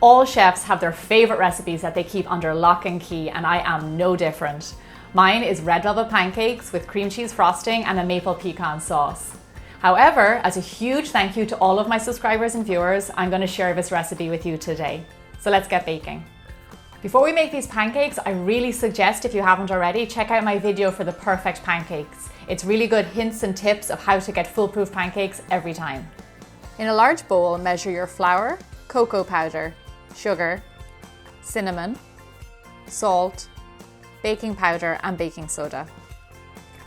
All chefs have their favorite recipes that they keep under lock and key, and I am no different. Mine is red velvet pancakes with cream cheese frosting and a maple pecan sauce. However, as a huge thank you to all of my subscribers and viewers, I'm going to share this recipe with you today. So let's get baking. Before we make these pancakes, I really suggest, if you haven't already, check out my video for the perfect pancakes. It's really good hints and tips of how to get foolproof pancakes every time. In a large bowl, measure your flour, cocoa powder, sugar, cinnamon, salt, baking powder and baking soda.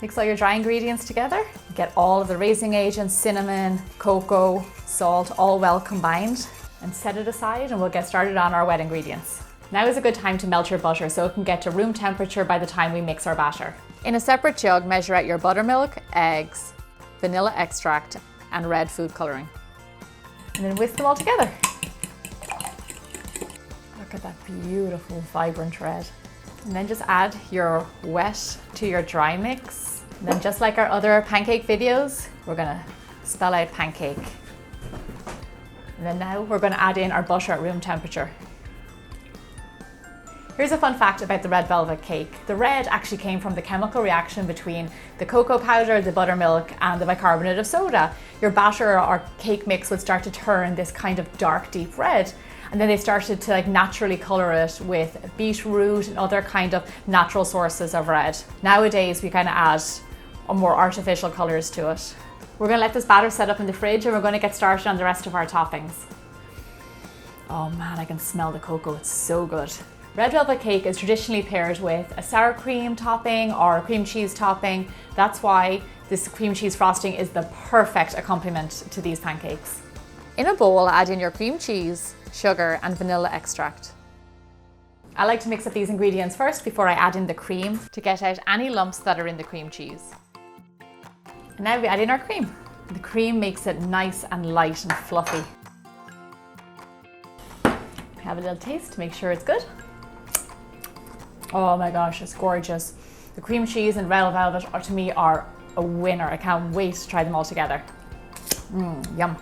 Mix all your dry ingredients together. Get all of the raising agents, cinnamon, cocoa, salt, all well combined, and set it aside, and we'll get started on our wet ingredients. Now is a good time to melt your butter so it can get to room temperature by the time we mix our batter. In a separate jug, measure out your buttermilk, eggs, vanilla extract, and red food coloring. And then whisk them all together. Look at that beautiful, vibrant red. And then just add your wet to your dry mix. And then just like our other pancake videos, we're gonna spell out pancake. And then now we're gonna add in our butter at room temperature. Here's a fun fact about the red velvet cake. The red actually came from the chemical reaction between the cocoa powder, the buttermilk, and the bicarbonate of soda. Your batter or cake mix would start to turn this kind of dark, deep red. And then they started to naturally colour it with beetroot and other kind of natural sources of red. Nowadays, we kind of add more artificial colours to it. We're going to let this batter set up in the fridge, and we're going to get started on the rest of our toppings. Oh man, I can smell the cocoa, it's so good. Red velvet cake is traditionally paired with a sour cream topping or a cream cheese topping. That's why this cream cheese frosting is the perfect accompaniment to these pancakes. In a bowl, add in your cream cheese, sugar, and vanilla extract. I like to mix up these ingredients first before I add in the cream to get out any lumps that are in the cream cheese. And now we add in our cream. The cream makes it nice and light and fluffy. Have a little taste to make sure it's good. Oh my gosh, it's gorgeous. The cream cheese and red velvet to me are a winner. I can't wait to try them all together. Yum.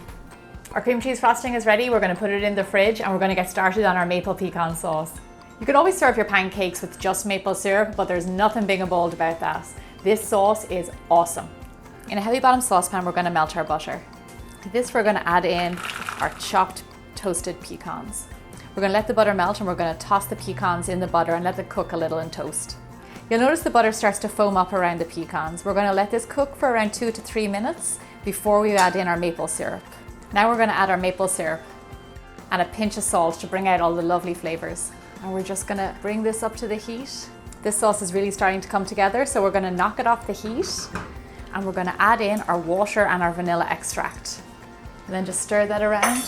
Our cream cheese frosting is ready. We're going to put it in the fridge, and we're going to get started on our maple pecan sauce. You can always serve your pancakes with just maple syrup, but there's nothing big and bold about that. This sauce is awesome. In a heavy bottom saucepan, we're going to melt our butter. To this, we're going to add in our chopped toasted pecans. We're going to let the butter melt, and we're going to toss the pecans in the butter and let it cook a little in toast. You'll notice the butter starts to foam up around the pecans. We're going to let this cook for around 2 to 3 minutes before we add in our maple syrup. Now we're going to add our maple syrup and a pinch of salt to bring out all the lovely flavors. And we're just going to bring this up to the heat. This sauce is really starting to come together, so we're going to knock it off the heat, and we're going to add in our water and our vanilla extract. And then just stir that around.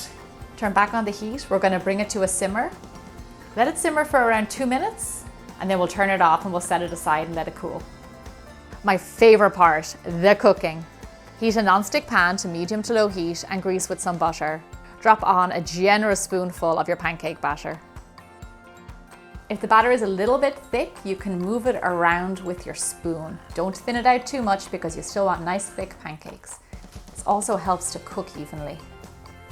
Turn back on the heat. We're going to bring it to a simmer. Let it simmer for around 2 minutes, and then we'll turn it off and we'll set it aside and let it cool. My favorite part, the cooking. Heat a non-stick pan to medium to low heat and grease with some butter. Drop on a generous spoonful of your pancake batter. If the batter is a little bit thick, you can move it around with your spoon. Don't thin it out too much because you still want nice thick pancakes. This also helps to cook evenly.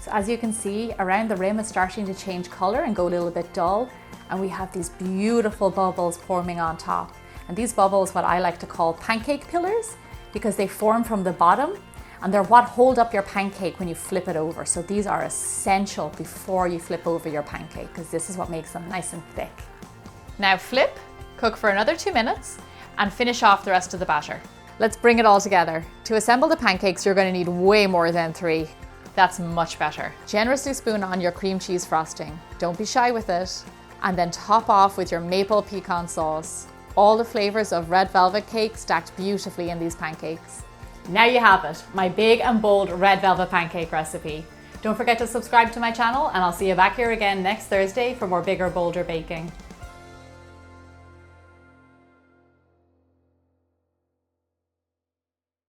So as you can see, around the rim it's starting to change colour and go a little bit dull, and we have these beautiful bubbles forming on top. And these bubbles, what I like to call pancake pillars, because they form from the bottom, and they're what hold up your pancake when you flip it over. So these are essential before you flip over your pancake, because this is what makes them nice and thick. Now flip, cook for another 2 minutes, and finish off the rest of the batter. Let's bring it all together. To assemble the pancakes, you're going to need way more than 3. That's much better. Generously spoon on your cream cheese frosting. Don't be shy with it. And then top off with your maple pecan sauce. All the flavors of red velvet cake stacked beautifully in these pancakes. Now you have it, my big and bold red velvet pancake recipe. Don't forget to subscribe to my channel, and I'll see you back here again next Thursday for more bigger, bolder baking.